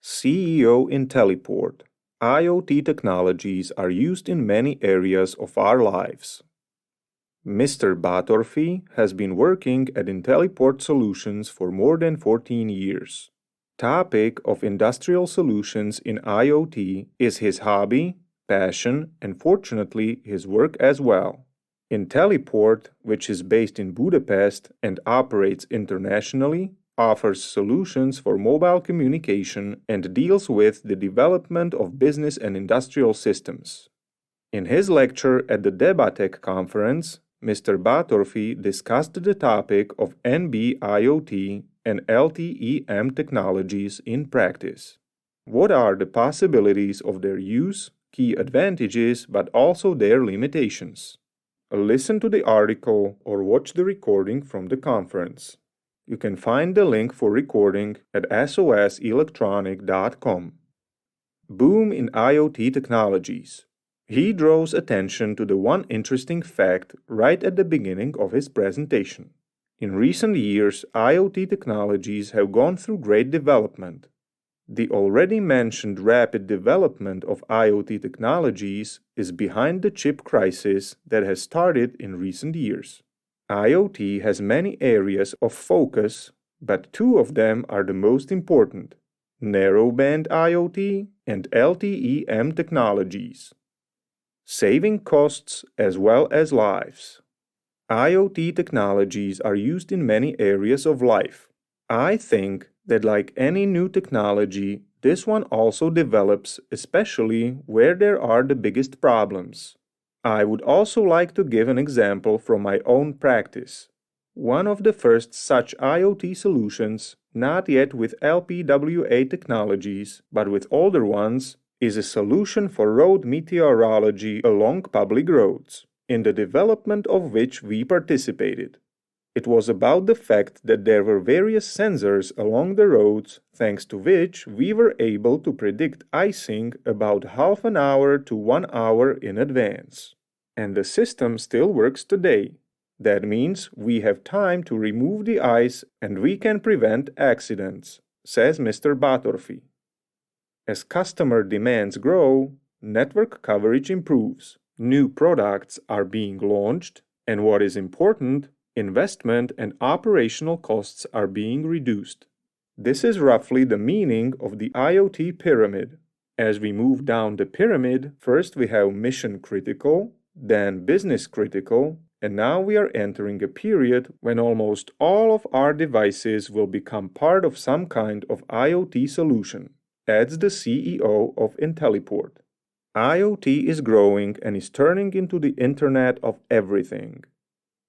CEO Intelliport. IoT technologies are used in many areas of our lives. Mr. Bátorfi has been working at Intelliport Solutions for more than 14 years. Topic of industrial solutions in IoT is his hobby, passion, and fortunately his work as well. Intelliport, which is based in Budapest and operates internationally, offers solutions for mobile communication and deals with the development of business and industrial systems. In his lecture at the Debatec conference, Mr. Bátorfi discussed the topic of NB-IoT and LTE-M technologies in practice. What are the possibilities of their use, key advantages, but also their limitations? Listen to the article or watch the recording from the conference. You can find the link for recording at soselectronic.com. Boom in IoT technologies. He draws attention to the one interesting fact right at the beginning of his presentation. In recent years, IoT technologies have gone through great development. The already mentioned rapid development of IoT technologies is behind the chip crisis that has started in recent years. IoT has many areas of focus, but two of them are the most important: narrowband IoT and LTE-M technologies. Saving costs as well as lives. IoT technologies are used in many areas of life. I think that like any new technology, this one also develops, especially where there are the biggest problems. I would also like to give an example from my own practice. One of the first such IoT solutions, not yet with LPWA technologies, but with older ones, is a solution for road meteorology along public roads, in the development of which we participated. It was about the fact that there were various sensors along the roads, thanks to which we were able to predict icing about half an hour to 1 hour in advance. And the system still works today. That means we have time to remove the ice and we can prevent accidents, says Mr. Bátorfi. As customer demands grow, network coverage improves, new products are being launched, and what is important, investment and operational costs are being reduced. This is roughly the meaning of the IoT pyramid. As we move down the pyramid, first we have mission critical, then business critical, and now we are entering a period when almost all of our devices will become part of some kind of IoT solution, adds the CEO of Intelliport. IoT is growing and is turning into the Internet of Everything.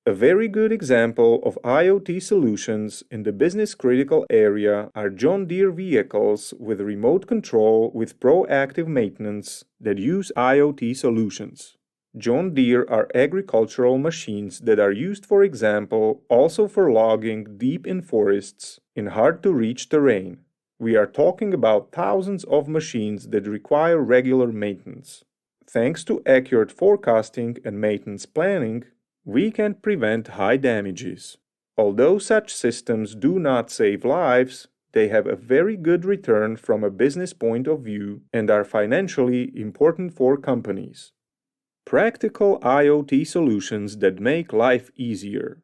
A very good example of IoT solutions in the business-critical area are John Deere vehicles with remote control with proactive maintenance that use IoT solutions. John Deere are agricultural machines that are used, for example, also for logging deep in forests in hard-to-reach terrain. We are talking about thousands of machines that require regular maintenance. Thanks to accurate forecasting and maintenance planning, we can prevent high damages. Although such systems do not save lives, they have a very good return from a business point of view and are financially important for companies. Practical IoT solutions that make life easier.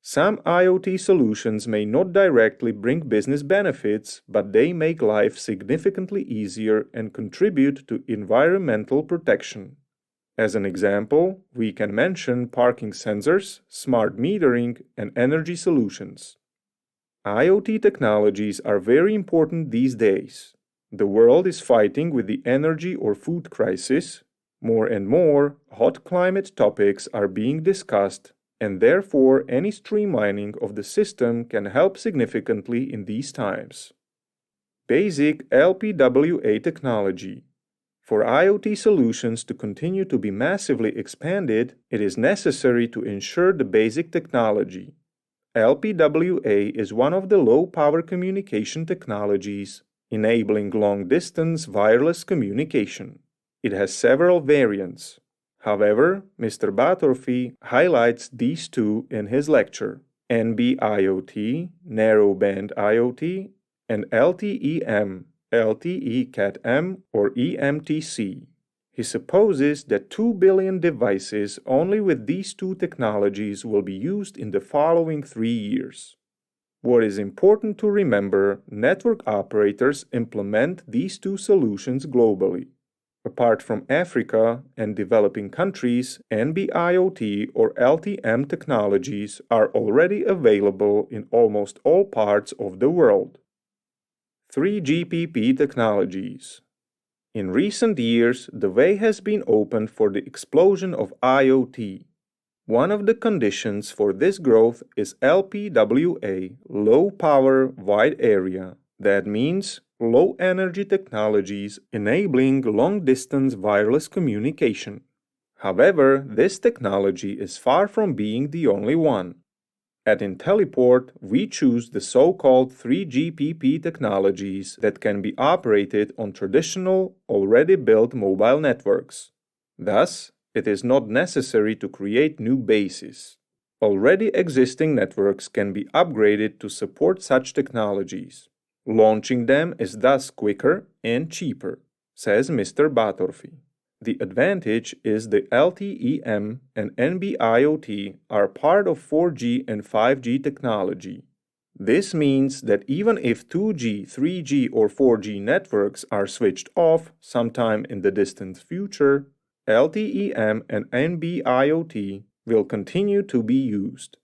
Some IoT solutions may not directly bring business benefits, but they make life significantly easier and contribute to environmental protection. As an example, we can mention parking sensors, smart metering, and energy solutions. IoT technologies are very important these days. The world is fighting with the energy or food crisis. More and more, hot climate topics are being discussed, and therefore any streamlining of the system can help significantly in these times. Basic LPWA technology. For IoT solutions to continue to be massively expanded, it is necessary to ensure the basic technology. LPWA is one of the low-power communication technologies, enabling long-distance wireless communication. It has several variants. However, Mr. Bátorfi highlights these two in his lecture: NB-IoT, narrowband IoT, and LTE-M, LTE Cat-M or eMTC. He supposes that 2 billion devices only with these two technologies will be used in the following 3 years. What is important to remember, network operators implement these two solutions globally. Apart from Africa and developing countries, NB-IoT or LTM technologies are already available in almost all parts of the world. 3GPP technologies. In recent years, the way has been opened for the explosion of IoT. One of the conditions for this growth is LPWA, low power wide area. That means low energy technologies enabling long distance wireless communication. However, this technology is far from being the only one. At Intelliport, we choose the so-called 3GPP technologies that can be operated on traditional, already built mobile networks. Thus, it is not necessary to create new bases. Already existing networks can be upgraded to support such technologies. Launching them is thus quicker and cheaper, says Mr. Bátorfi. The advantage is the LTE-M and NB-IoT are part of 4G and 5G technology. This means that even if 2G, 3G or 4G networks are switched off sometime in the distant future, LTE-M and NB-IoT will continue to be used.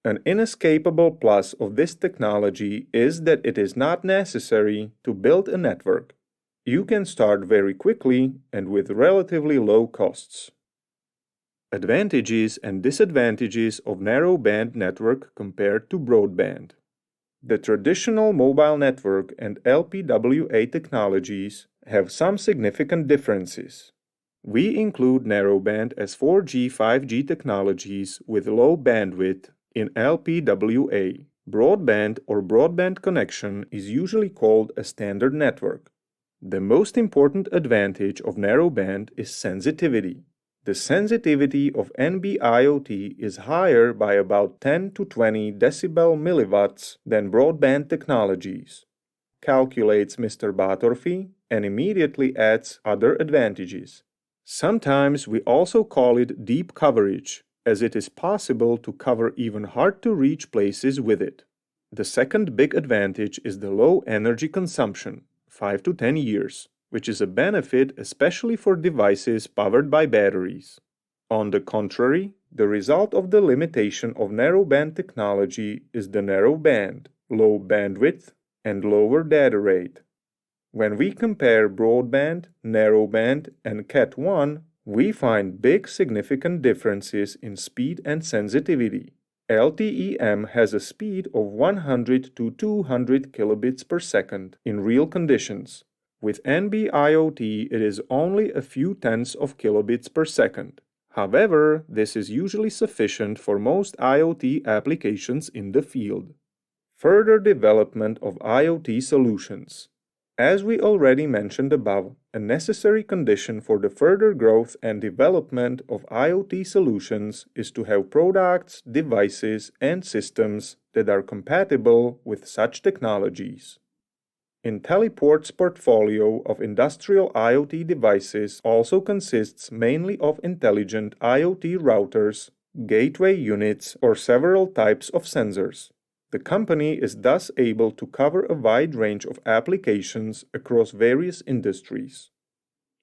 An inescapable plus of this technology is that it is not necessary to build a network. You can start very quickly and with relatively low costs. Advantages and disadvantages of narrowband network compared to broadband. The traditional mobile network and LPWA technologies have some significant differences. We include narrowband as 4G, 5G technologies with low bandwidth in LPWA. Broadband or broadband connection is usually called a standard network. The most important advantage of narrowband is sensitivity. The sensitivity of NB-IoT is higher by about 10 to 20 decibel milliwatts than broadband technologies, calculates Mr. Bátorfi, and immediately adds other advantages. Sometimes we also call it deep coverage, as it is possible to cover even hard-to-reach places with it. The second big advantage is the low energy consumption, 5 to 10 years, which is a benefit especially for devices powered by batteries. On the contrary, the result of the limitation of narrowband technology is the narrow band, low bandwidth, and lower data rate. When we compare broadband, narrowband, and Cat-1, we find big significant differences in speed and sensitivity. LTE-M has a speed of 100 to 200 kilobits per second in real conditions. With NB-IoT, it is only a few tenths of kilobits per second. However, this is usually sufficient for most IoT applications in the field. Further development of IoT solutions. As we already mentioned above, a necessary condition for the further growth and development of IoT solutions is to have products, devices, and systems that are compatible with such technologies. Intelliport's portfolio of industrial IoT devices also consists mainly of intelligent IoT routers, gateway units, or several types of sensors. The company is thus able to cover a wide range of applications across various industries.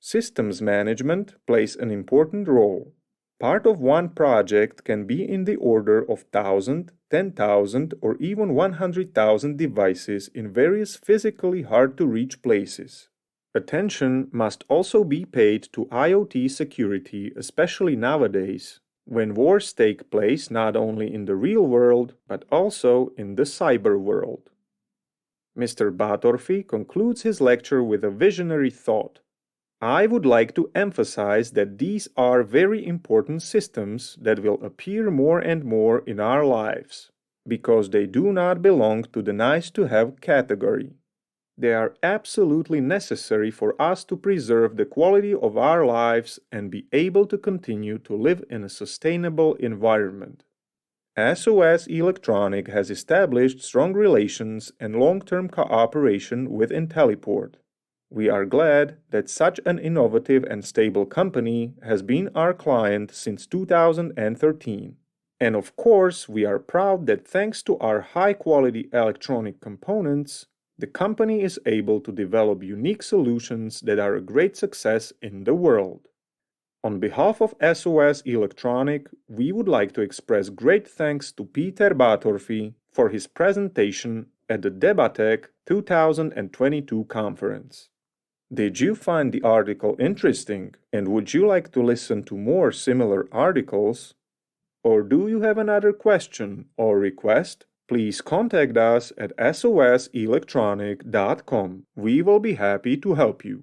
Systems management plays an important role. Part of one project can be in the order of 1,000, 10,000, or even 100,000 devices in various physically hard-to-reach places. Attention must also be paid to IoT security, especially nowadays, when wars take place not only in the real world, but also in the cyber world. Mr. Bátorfi concludes his lecture with a visionary thought. I would like to emphasize that these are very important systems that will appear more and more in our lives, because they do not belong to the nice-to-have category. They are absolutely necessary for us to preserve the quality of our lives and be able to continue to live in a sustainable environment. SOS Electronic has established strong relations and long-term cooperation with Intelliport. We are glad that such an innovative and stable company has been our client since 2013. And of course, we are proud that thanks to our high-quality electronic components, the company is able to develop unique solutions that are a great success in the world. On behalf of SOS Electronic, we would like to express great thanks to Peter Bátorfi for his presentation at the Debatec 2022 conference. Did you find the article interesting, and would you like to listen to more similar articles? Or do you have another question or request? Please contact us at soselectronic.com. We will be happy to help you.